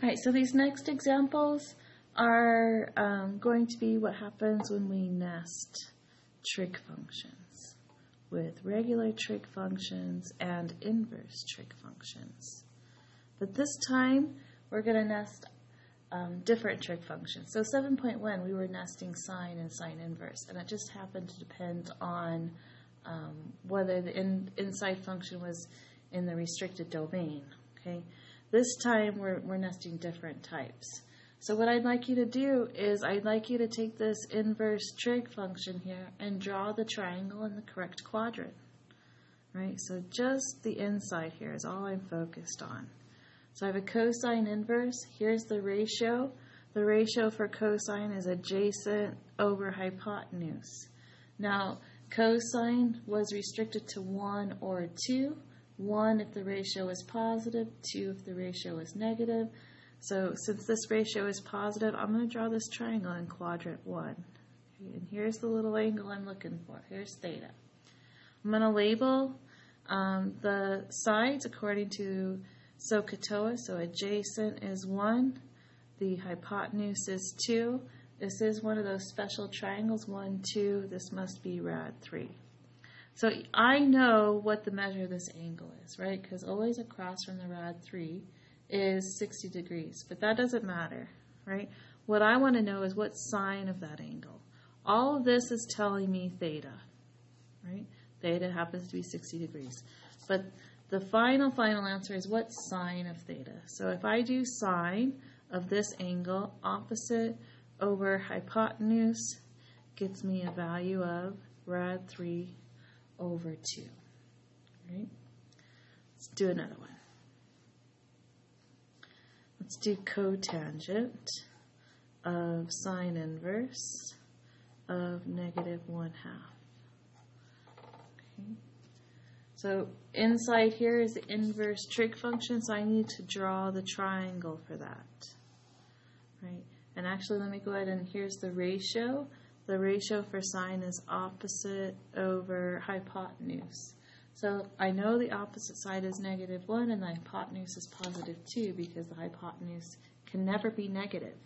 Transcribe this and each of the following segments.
All right, so these next examples are going to be what happens when we nest trig functions with regular trig functions and inverse trig functions. But this time, we're going to nest different trig functions. So 7.1, we were nesting sine and sine inverse, and it just happened to depend on whether the inside function was in the restricted domain. Okay, this time we're nesting different types. So what I'd like you to do is I'd like you to take this inverse trig function here and draw the triangle in the correct quadrant. Right? So just the inside here is all I'm focused on. So I have a cosine inverse. Here's the ratio. The ratio for cosine is adjacent over hypotenuse. Now, cosine was restricted to 1 or 2. 1 if the ratio is positive, 2 if the ratio is negative. So since this ratio is positive, I'm going to draw this triangle in quadrant 1. Okay, and here's the little angle I'm looking for. Here's theta. I'm going to label the sides according to SOHCAHTOA. So adjacent is 1. The hypotenuse is 2. This is one of those special triangles, 1, 2. This must be rad 3. So I know what the measure of this angle is, right? Because always across from the rad 3 is 60 degrees, but that doesn't matter, right? What I want to know is what sine of that angle. All of this is telling me theta, right? Theta happens to be 60 degrees. But the final answer is what sine of theta. So if I do sine of this angle, opposite over hypotenuse gets me a value of rad 3 over 2, right? Let's do another one. Let's do cotangent of sine inverse of negative 1/2. Okay. So inside here is the inverse trig function, so I need to draw the triangle for that. Right? And actually, let me go ahead and here's the ratio. The ratio for sine is opposite over hypotenuse. So I know the opposite side is negative 1 and the hypotenuse is positive 2 because the hypotenuse can never be negative.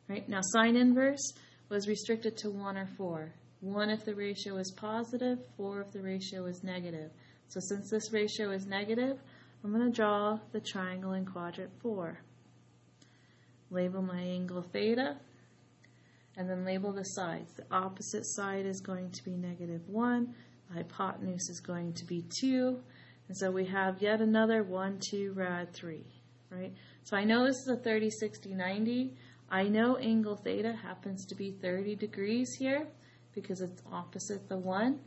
Right? Now sine inverse was restricted to 1 or 4. 1 if the ratio is positive, 4 if the ratio is negative. So since this ratio is negative, I'm going to draw the triangle in quadrant 4. Label my angle theta, and then label the sides. The opposite side is going to be negative 1. The hypotenuse is going to be 2. And so we have yet another 1, 2, rad 3. Right? So I know this is a 30, 60, 90. I know angle theta happens to be 30 degrees here because it's opposite the 1.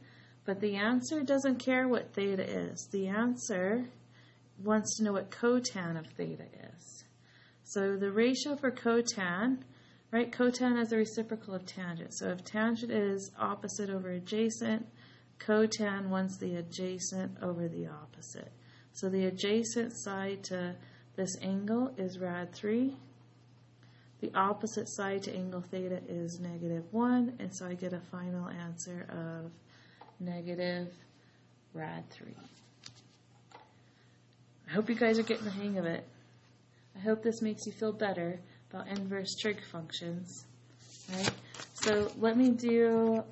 But the answer doesn't care what theta is. The answer wants to know what cotan of theta is. So the ratio for cotan, right, cotan is the reciprocal of tangent. So if tangent is opposite over adjacent, cotan wants the adjacent over the opposite. So the adjacent side to this angle is rad 3. The opposite side to angle theta is negative 1, and so I get a final answer of negative rad 3. I hope you guys are getting the hang of it. I hope this makes you feel better about inverse trig functions. Right? So let me do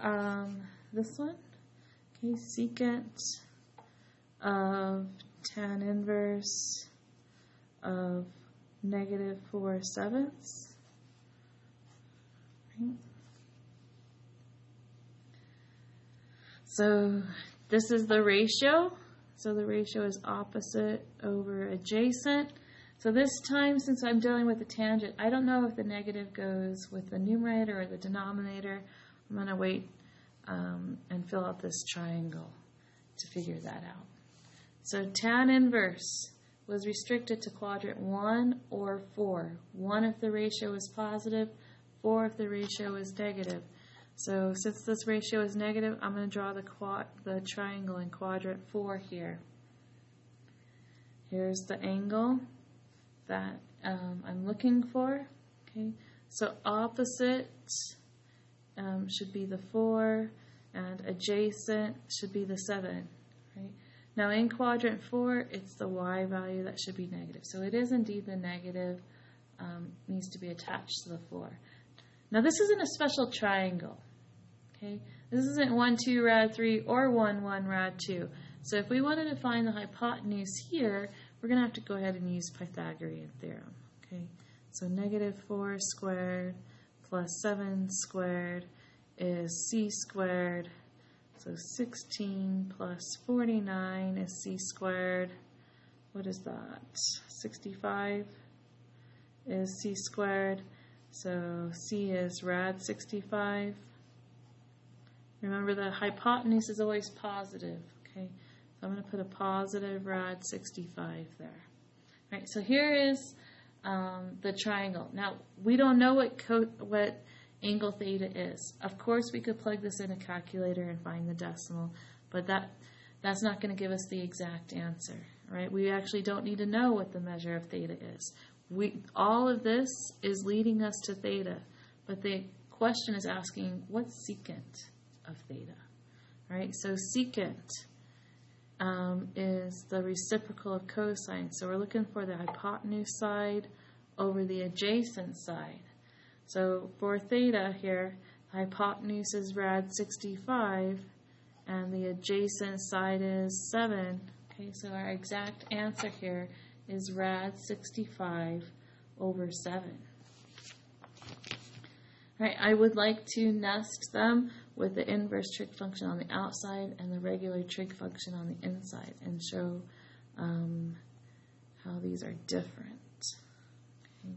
this one. Okay, secant of tan inverse of negative 4/7. Right? So this is the ratio. So the ratio is opposite over adjacent. So this time, since I'm dealing with the tangent, I don't know if the negative goes with the numerator or the denominator. I'm going to wait and fill out this triangle to figure that out. So tan inverse was restricted to quadrant 1 or 4. 1 if the ratio is positive, 4 if the ratio is negative. So since this ratio is negative, I'm going to draw the triangle in quadrant 4 here. Here's the angle that I'm looking for. Okay, so opposite should be the 4, and adjacent should be the 7. Right? Now in quadrant 4, it's the y value that should be negative. So it is indeed the negative needs to be attached to the 4. Now this isn't a special triangle. Okay, this isn't 1, 2, rad 3 or 1, 1, rad 2. So if we wanted to find the hypotenuse here, we're going to have to go ahead and use Pythagorean theorem. Okay, so negative 4 squared plus 7 squared is c squared. So 16 plus 49 is c squared. What is that? 65 is c squared. So c is rad 65. Remember, the hypotenuse is always positive. Okay, so I'm going to put a positive rad 65 there. All right, so here is the triangle. Now, we don't know what angle theta is. Of course, we could plug this in a calculator and find the decimal, but that's not going to give us the exact answer. Right? We actually don't need to know what the measure of theta is. All of this is leading us to theta, but the question is asking what's secant of theta. Right? So secant is the reciprocal of cosine. So we're looking for the hypotenuse side over the adjacent side. So for theta here, hypotenuse is rad 65 and the adjacent side is 7. Okay, so our exact answer here is rad 65 over 7. All right, I would like to nest them with the inverse trig function on the outside and the regular trig function on the inside and show how these are different. Okay.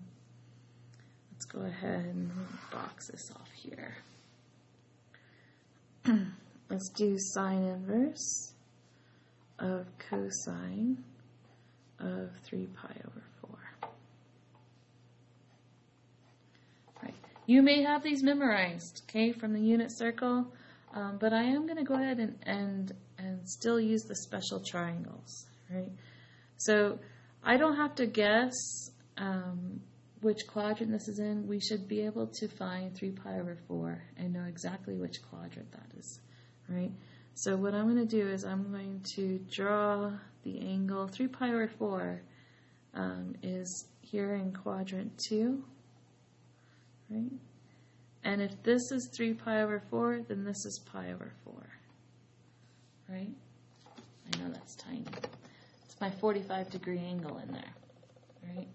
Let's go ahead and box this off here. Let's do sine inverse of cosine of 3 pi over 4. Right. You may have these memorized, okay, from the unit circle, but I am going to go ahead and still use the special triangles, right? So I don't have to guess which quadrant this is in. We should be able to find 3 pi over 4 and know exactly which quadrant that is, right? So what I'm going to do is I'm going to draw the angle. 3 pi over 4 is here in quadrant 2, right? And if this is 3 pi over 4, then this is pi over 4, right? I know that's tiny. It's my 45-degree angle in there, right?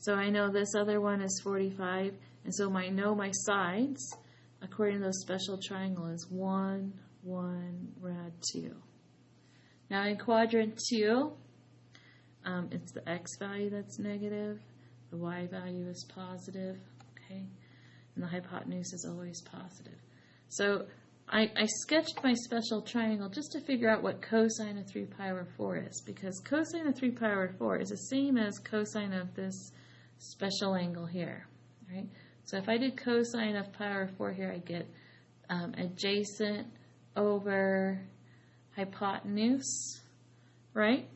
So I know this other one is 45, and so I know my sides, according to the special triangle, is 1, 1, rad 2. Now in quadrant 2, it's the x value that's negative, the y value is positive, okay, and the hypotenuse is always positive. So I sketched my special triangle just to figure out what cosine of 3 pi over 4 is, because cosine of 3 pi over 4 is the same as cosine of this special angle here, right? So if I did cosine of pi over 4 here, I get adjacent over hypotenuse, right?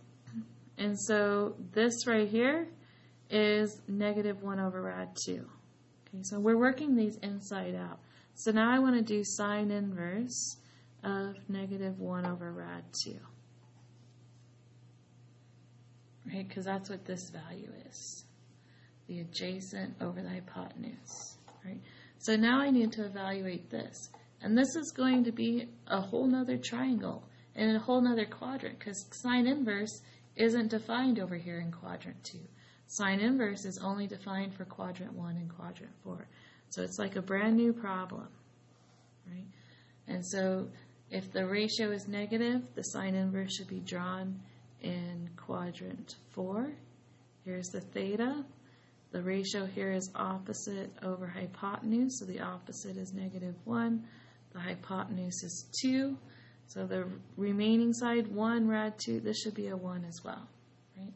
And so this right here is negative 1 over rad 2. Okay, so we're working these inside out. So now I want to do sine inverse of negative 1 over rad 2. Right, because that's what this value is. The adjacent over the hypotenuse. Right? So now I need to evaluate this. And this is going to be a whole nother triangle and a whole nother quadrant, because sine inverse isn't defined over here in quadrant 2. Sine inverse is only defined for quadrant 1 and quadrant 4. So it's like a brand new problem, right? And so if the ratio is negative, the sine inverse should be drawn in quadrant 4. Here's the theta. The ratio here is opposite over hypotenuse, so the opposite is negative 1. The hypotenuse is 2. So the remaining side, 1 rad 2, this should be a 1 as well, right?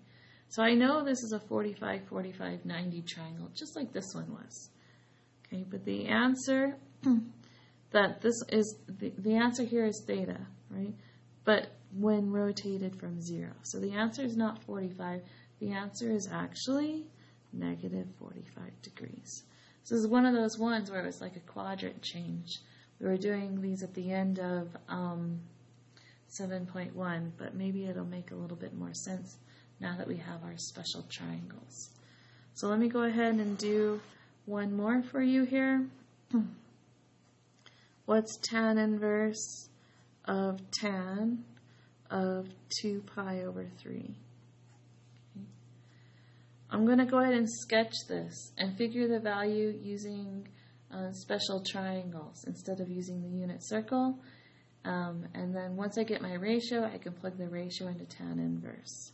So I know this is a 45, 45, 90 triangle, just like this one was. Okay, but the answer that this is, the answer here is theta, right? But when rotated from 0. So the answer is not 45. The answer is actually negative 45 degrees. So this is one of those ones where it was like a quadrant change. We were doing these at the end of 7.1, but maybe it'll make a little bit more sense now that we have our special triangles. So let me go ahead and do one more for you here. What's tan inverse of tan of 2 pi over 3? Okay. I'm going to go ahead and sketch this and figure the value using special triangles instead of using the unit circle. And then once I get my ratio, I can plug the ratio into tan inverse.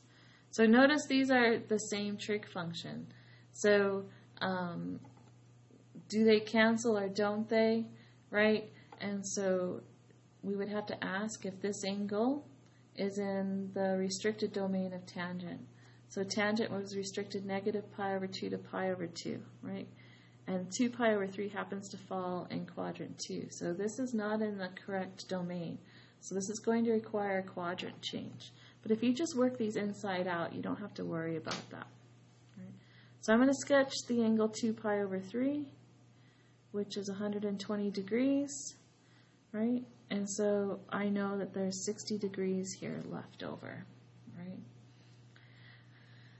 So notice these are the same trig function. So do they cancel or don't they, right? And so we would have to ask if this angle is in the restricted domain of tangent. So tangent was restricted negative pi over 2 to pi over 2, right? And 2 pi over 3 happens to fall in quadrant 2. So this is not in the correct domain. So this is going to require a quadrant change. But if you just work these inside out, you don't have to worry about that. Right? So I'm going to sketch the angle 2 pi over 3, which is 120 degrees, right? And so I know that there's 60 degrees here left over, right?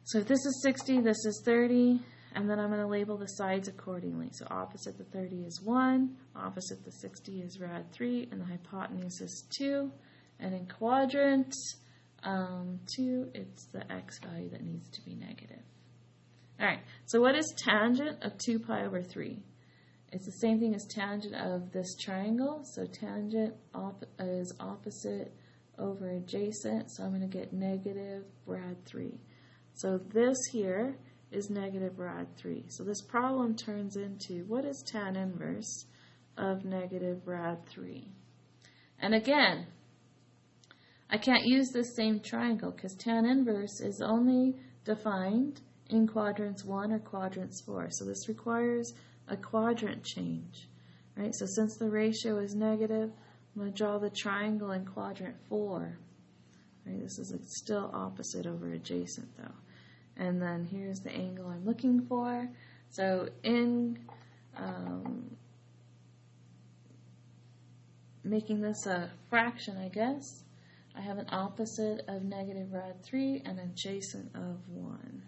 So if this is 60, this is 30, and then I'm going to label the sides accordingly. So opposite the 30 is 1, opposite the 60 is rad 3, and the hypotenuse is 2. And in quadrant 2, it's the x value that needs to be negative. All right, so what is tangent of 2 pi over 3? It's the same thing as tangent of this triangle. So tangent is opposite over adjacent, so I'm going to get negative rad 3. So this here is negative rad 3. So this problem turns into, what is tan inverse of negative rad 3? And again, I can't use this same triangle because tan inverse is only defined in quadrants 1 or quadrants 4. So this requires a quadrant change, right? So since the ratio is negative, I'm going to draw the triangle in quadrant 4. Right? This is still opposite over adjacent though. And then here's the angle I'm looking for. So in making this a fraction, I guess, I have an opposite of negative rad 3 and adjacent of 1.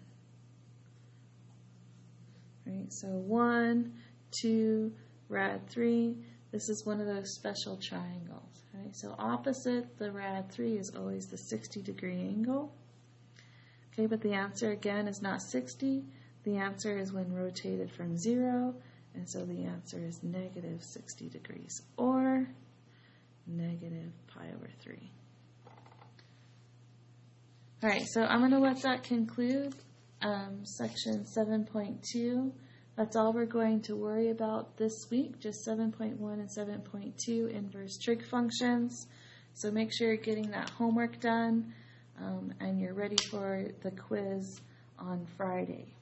Right, so 1, 2, rad 3. This is one of those special triangles. Right? So opposite the rad 3 is always the 60-degree angle. Okay, but the answer again is not 60. The answer is when rotated from 0, and so the answer is negative 60 degrees, or negative pi over 3. All right, so I'm going to let that conclude section 7.2. That's all we're going to worry about this week, just 7.1 and 7.2 inverse trig functions. So make sure you're getting that homework done and you're ready for the quiz on Friday.